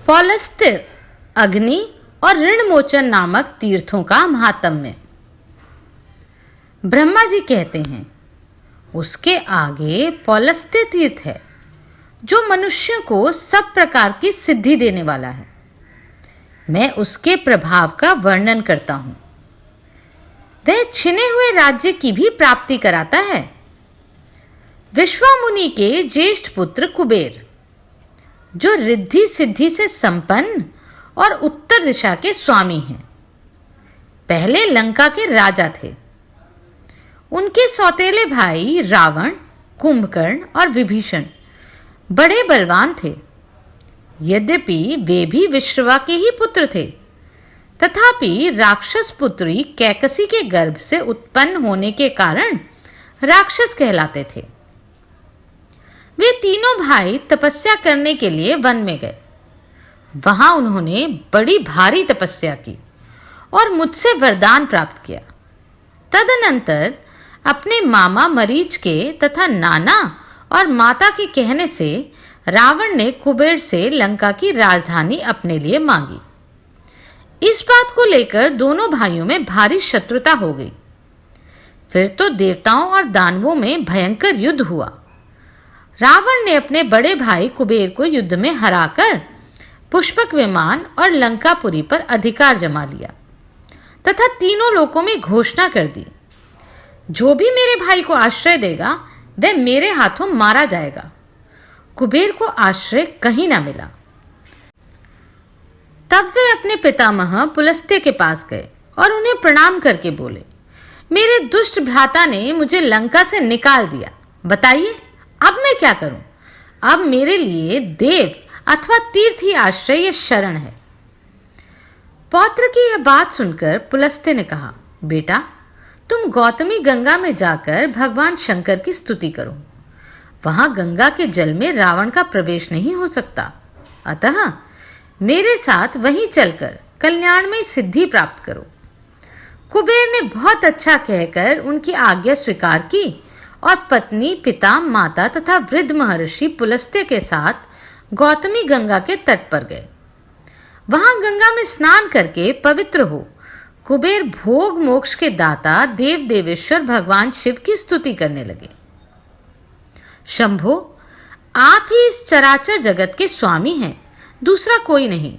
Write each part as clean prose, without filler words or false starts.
पौलस्त्य, अग्नि और ऋणमोचन नामक तीर्थों का महात्म्य। ब्रह्मा जी कहते हैं, उसके आगे पौलस्त्य तीर्थ है जो मनुष्य को सब प्रकार की सिद्धि देने वाला है। मैं उसके प्रभाव का वर्णन करता हूं। वह छिने हुए राज्य की भी प्राप्ति कराता है। विश्वामुनि के ज्येष्ठ पुत्र कुबेर, जो रिद्धि सिद्धि से संपन्न और उत्तर दिशा के स्वामी हैं, पहले लंका के राजा थे। उनके सौतेले भाई रावण, कुंभकर्ण और विभीषण बड़े बलवान थे। यद्यपि वे भी विश्रवा के ही पुत्र थे, तथापि राक्षस पुत्री कैकसी के गर्भ से उत्पन्न होने के कारण राक्षस कहलाते थे। वे तीनों भाई तपस्या करने के लिए वन में गए। वहां उन्होंने बड़ी भारी तपस्या की और मुझसे वरदान प्राप्त किया। तदनंतर अपने मामा मरीच के तथा नाना और माता के कहने से रावण ने कुबेर से लंका की राजधानी अपने लिए मांगी। इस बात को लेकर दोनों भाइयों में भारी शत्रुता हो गई। फिर तो देवताओं और दानवों में भयंकर युद्ध हुआ। रावण ने अपने बड़े भाई कुबेर को युद्ध में हराकर पुष्पक विमान और लंकापुरी पर अधिकार जमा लिया तथा तीनों लोकों में घोषणा कर दी, जो भी मेरे भाई को आश्रय देगा वह मेरे हाथों मारा जाएगा। कुबेर को आश्रय कहीं ना मिला। तब वे अपने पितामह पुलस्त्य के पास गए और उन्हें प्रणाम करके बोले, मेरे दुष्ट भ्राता ने मुझे लंका से निकाल दिया। बताइए, अब मैं क्या करूं? अब मेरे लिए देव अथवा तीर्थ ही आश्रय या शरण है। पौत्र की यह बात सुनकर पुलस्त्य ने कहा, बेटा, तुम गौतमी गंगा में जाकर भगवान शंकर की स्तुति करो। वहां गंगा के जल में रावण का प्रवेश नहीं हो सकता। अतः मेरे साथ वहीं चलकर कल्याणमय सिद्धि प्राप्त करो। कुबेर ने बहुत अच्छा कहकर उनकी आज्ञा स्वीकार की और पत्नी, पिता, माता तथा वृद्ध महर्षि पुलस्त्य के साथ गौतमी गंगा के तट पर गए। वहां गंगा में स्नान करके पवित्र हो कुबेर भोग मोक्ष के दाता देव देवेश्वर भगवान शिव की स्तुति करने लगे। शंभो, आप ही इस चराचर जगत के स्वामी हैं, दूसरा कोई नहीं।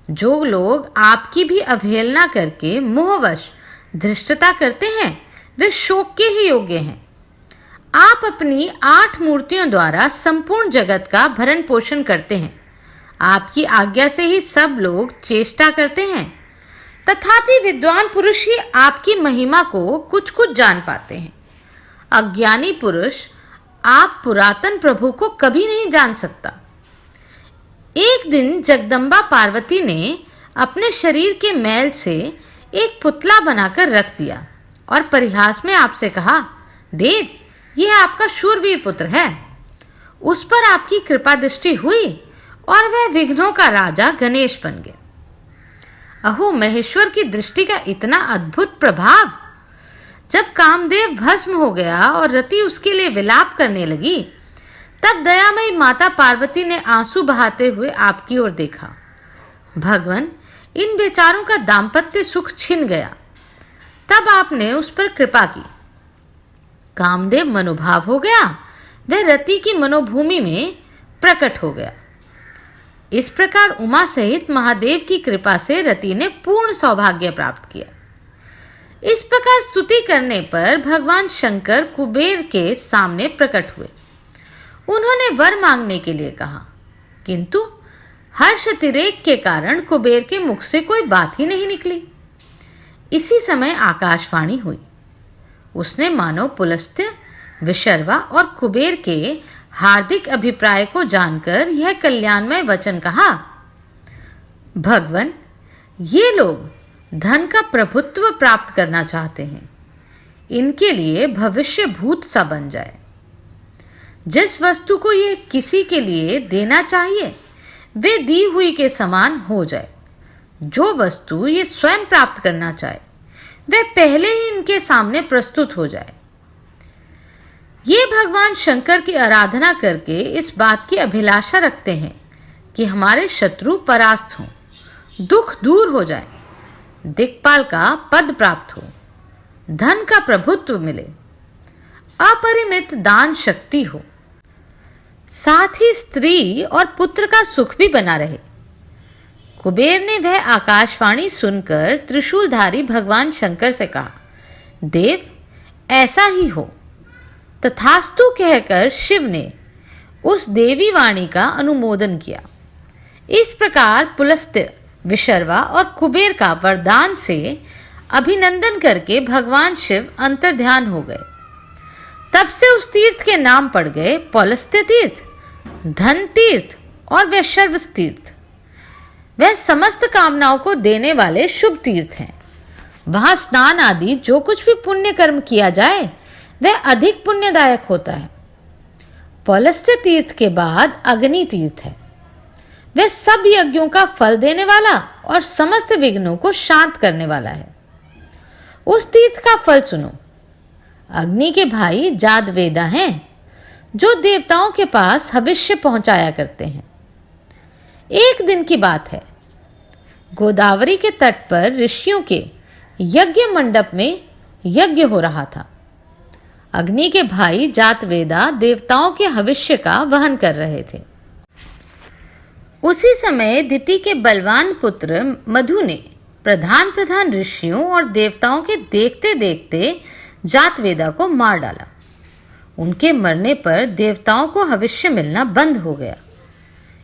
जो लोग आपकी भी अवहेलना करके मोहवश धृष्टता करते हैं, वे शोक के ही योग्य हैं। आप अपनी 8 मूर्तियों द्वारा संपूर्ण जगत का भरण पोषण करते हैं। आपकी आज्ञा से ही सब लोग चेष्टा करते हैं, तथापि विद्वान पुरुष ही आपकी महिमा को कुछ कुछ जान पाते हैं। अज्ञानी पुरुष आप पुरातन प्रभु को कभी नहीं जान सकता। एक दिन जगदम्बा पार्वती ने अपने शरीर के मैल से एक पुतला बनाकर रख दिया और परिहास में आपसे कहा, देव, यह आपका शूरवीर पुत्र है। उस पर आपकी कृपा दृष्टि हुई और वह विघ्नों का राजा गणेश बन गया। अहो, महेश्वर की दृष्टि का इतना अद्भुत प्रभाव! जब कामदेव भस्म हो गया और रति उसके लिए विलाप करने लगी, तब दयामयी माता पार्वती ने आंसू बहाते हुए आपकी ओर देखा। भगवान, इन बेचारों का दाम्पत्य सुख छिन गया। तब आपने उस पर कृपा की। कामदेव मनोभाव हो गया, वह रति की मनोभूमि में प्रकट हो गया। इस प्रकार उमा सहित महादेव की कृपा से रति ने पूर्ण सौभाग्य प्राप्त किया। इस प्रकार स्तुति करने पर भगवान शंकर कुबेर के सामने प्रकट हुए। उन्होंने वर मांगने के लिए कहा, किंतु हर्षतिरेक के कारण कुबेर के मुख से कोई बात ही नहीं निकली। इसी समय आकाशवाणी हुई। उसने मानो पुलस्त्य, विशर्वा और कुबेर के हार्दिक अभिप्राय को जानकर यह कल्याणमय वचन कहा, भगवान, ये लोग धन का प्रभुत्व प्राप्त करना चाहते हैं। इनके लिए भविष्य भूत सा बन जाए। जिस वस्तु को ये किसी के लिए देना चाहिए, वे दी हुई के समान हो जाए। जो वस्तु ये स्वयं प्राप्त करना चाहे, वह पहले ही इनके सामने प्रस्तुत हो जाए। ये भगवान शंकर की आराधना करके इस बात की अभिलाषा रखते हैं कि हमारे शत्रु परास्त हों, दुख दूर हो जाए, दिक्पाल का पद प्राप्त हो, धन का प्रभुत्व मिले, अपरिमित दान शक्ति हो, साथ ही स्त्री और पुत्र का सुख भी बना रहे। कुबेर ने वह आकाशवाणी सुनकर त्रिशूलधारी भगवान शंकर से कहा, देव ऐसा ही हो। तथास्तु कहकर शिव ने उस देवी वाणी का अनुमोदन किया। इस प्रकार पुलस्त्य, विशर्वा और कुबेर का वरदान से अभिनंदन करके भगवान शिव अंतर्ध्यान हो गए। तब से उस तीर्थ के नाम पड़ गए पौलस्त्य तीर्थ, धन तीर्थ और वैशर्व तीर्थ। वह समस्त कामनाओं को देने वाले शुभ तीर्थ हैं। वहां स्नान आदि जो कुछ भी पुण्य कर्म किया जाए वह अधिक पुण्यदायक होता है। पौलस्त्य तीर्थ के बाद अग्नि तीर्थ है। वह सब यज्ञों का फल देने वाला और समस्त विघ्नों को शांत करने वाला है। उस तीर्थ का फल सुनो। अग्नि के भाई जातवेदा हैं, जो देवताओं के पास हविष्य पहुंचाया करते हैं। एक दिन की बात है, गोदावरी के तट पर ऋषियों के यज्ञ मंडप में यज्ञ हो रहा था। अग्नि के भाई जातवेदा देवताओं के हविष्य का वहन कर रहे थे। उसी समय दिति के बलवान पुत्र मधु ने प्रधान ऋषियों और देवताओं के देखते देखते जातवेदा को मार डाला। उनके मरने पर देवताओं को हविष्य मिलना बंद हो गया।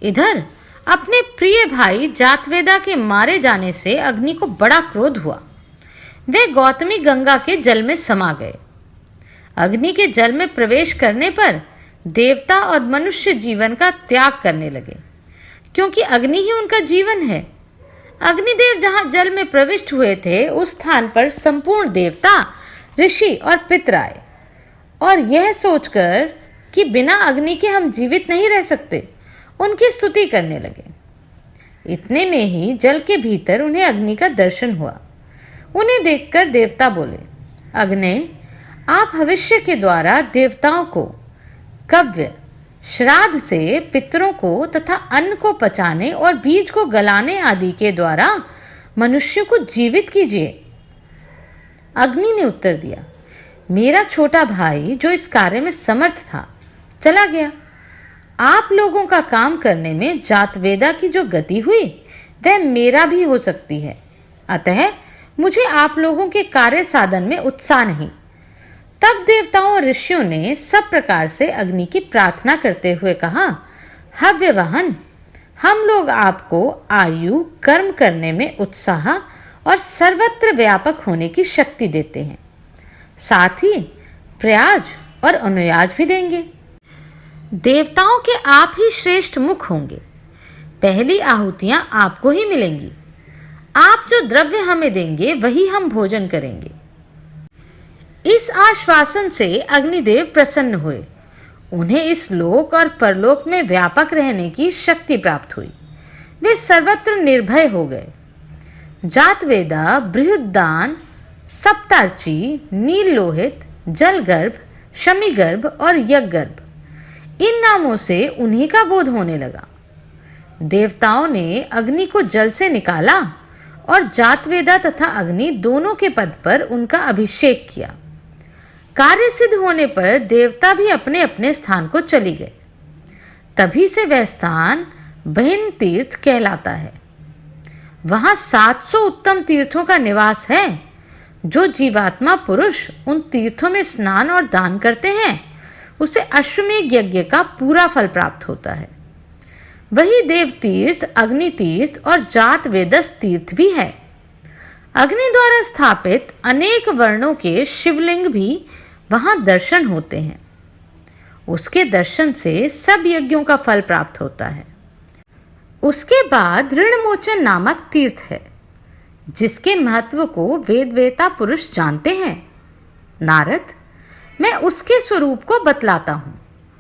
इधर अपने प्रिय भाई जातवेदा के मारे जाने से अग्नि को बड़ा क्रोध हुआ। वे गौतमी गंगा के जल में समा गए। अग्नि के जल में प्रवेश करने पर देवता और मनुष्य जीवन का त्याग करने लगे, क्योंकि अग्नि ही उनका जीवन है। अग्निदेव जहां जल में प्रविष्ट हुए थे, उस स्थान पर संपूर्ण देवता, ऋषि और पितर आए और यह सोचकर कि बिना अग्नि के हम जीवित नहीं रह सकते, उनकी स्तुति करने लगे। इतने में ही जल के भीतर उन्हें अग्नि का दर्शन हुआ। उन्हें देखकर देवता बोले, अग्नि, आप भविष्य के द्वारा देवताओं को कव्य, श्राद्ध से पितरों को तथा अन्न को पचाने और बीज को गलाने आदि के द्वारा मनुष्य को जीवित कीजिए। अग्नि ने उत्तर दिया, मेरा छोटा भाई जो इस कार्य में समर्थ था चला गया। आप लोगों का काम करने में जातवेदा की जो गति हुई वह मेरा भी हो सकती है। अतः मुझे आप लोगों के कार्य साधन में उत्साह नहीं। तब देवताओं और ऋषियों ने सब प्रकार से अग्नि की प्रार्थना करते हुए कहा, हव्यवाहन, हम लोग आपको आयु, कर्म करने में उत्साह और सर्वत्र व्यापक होने की शक्ति देते हैं। साथ ही प्रयाज और अनुयाज भी देंगे। देवताओं के आप ही श्रेष्ठ मुख होंगे। पहली आहुतियां आपको ही मिलेंगी। आप जो द्रव्य हमें देंगे वही हम भोजन करेंगे। इस आश्वासन से अग्निदेव प्रसन्न हुए। उन्हें इस लोक और परलोक में व्यापक रहने की शक्ति प्राप्त हुई। वे सर्वत्र निर्भय हो गए। जातवेदा, बृहद्दान, सप्तार्ची, नील लोहित, जलगर्भ, शमीगर्भ और यज्ञगर्भ, इन नामों से उन्हीं का बोध होने लगा। देवताओं ने अग्नि को जल से निकाला और जातवेदा तथा अग्नि दोनों के पद पर उनका अभिषेक किया। कार्य सिद्ध होने पर देवता भी अपने अपने स्थान को चली गए। तभी से वह स्थान बहिन तीर्थ कहलाता है। वहां 700 उत्तम तीर्थों का निवास है। जो जीवात्मा पुरुष उन तीर्थों में स्नान और दान करते हैं उसे अश्वमेध यज्ञ का पूरा फल प्राप्त होता है। वही देव तीर्थ, अग्नि तीर्थ और जातवेदस तीर्थ भी है। अग्नि द्वारा स्थापित अनेक वर्णों के शिवलिंग भी वहां दर्शन होते हैं। उसके दर्शन से सब यज्ञों का फल प्राप्त होता है। उसके बाद ऋणमोचन नामक तीर्थ है, जिसके महत्व को वेद वेता पुरुष जानते हैं। नारद, मैं उसके स्वरूप को बतलाता हूं,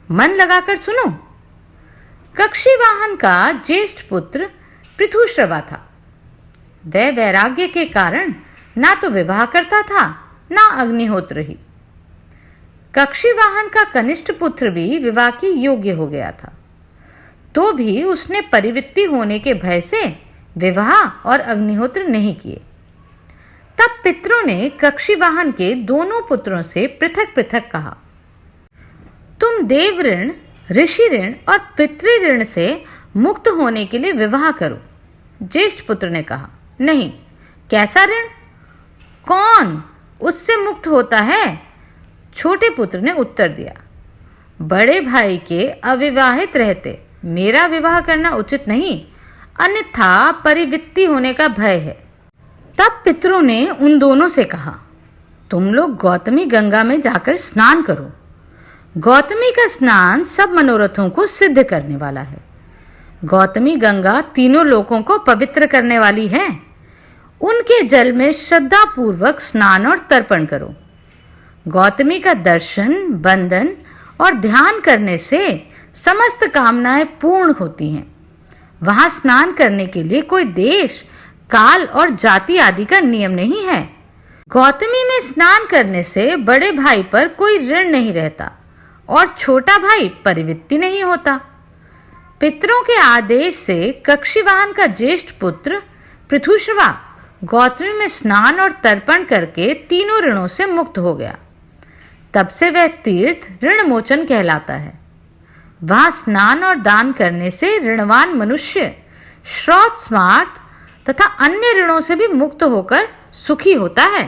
मन लगाकर सुनो। कक्षीवाहन का ज्येष्ठ पुत्र पृथुश्रवा था। वह वैराग्य के कारण ना तो विवाह करता था ना अग्निहोत्र ही। कक्षीवाहन का कनिष्ठ पुत्र भी विवाह के योग्य हो गया था। तो भी उसने परिवृत्ति होने के भय से विवाह और अग्निहोत्र नहीं किए। तब पितरों ने कक्षीवाहन के दोनों पुत्रों से पृथक पृथक कहा, तुम देव ऋण, ऋषि ऋण और पितृ ऋण से मुक्त होने के लिए विवाह करो। ज्येष्ठ पुत्र ने कहा, नहीं, कैसा ऋण? कौन उससे मुक्त होता है? छोटे पुत्र ने उत्तर दिया, बड़े भाई के अविवाहित रहते मेरा विवाह करना उचित नहीं, अन्यथा परिवृत्ति होने का भय है। तब पितरों ने उन दोनों से कहा, तुम लोग गौतमी गंगा में जाकर स्नान करो। गौतमी का स्नान सब मनोरथों को सिद्ध करने वाला है। गौतमी गंगा तीनों लोकों को पवित्र करने वाली है। उनके जल में श्रद्धा पूर्वक स्नान और तर्पण करो। गौतमी का दर्शन, बंदन और ध्यान करने से समस्त कामनाएं पूर्ण होती हैं। वहां स्नान करने के लिए कोई देश, काल और जाति आदि का नियम नहीं है। गौतमी में स्नान करने से बड़े भाई पर कोई ऋण नहीं रहता और छोटा भाई परिवृत्ति नहीं होता। पितरों के आदेश से कक्षीवाहन का ज्येष्ठ पुत्र पृथुश्रवा गौतमी में स्नान और तर्पण करके तीनों ऋणों से मुक्त हो गया। तब से वह तीर्थ ऋण मोचन कहलाता है। वहां स्नान और दान करने से ऋणवान मनुष्य श्रौत, स्मार्त तथा अन्य ऋणों से भी मुक्त होकर सुखी होता है।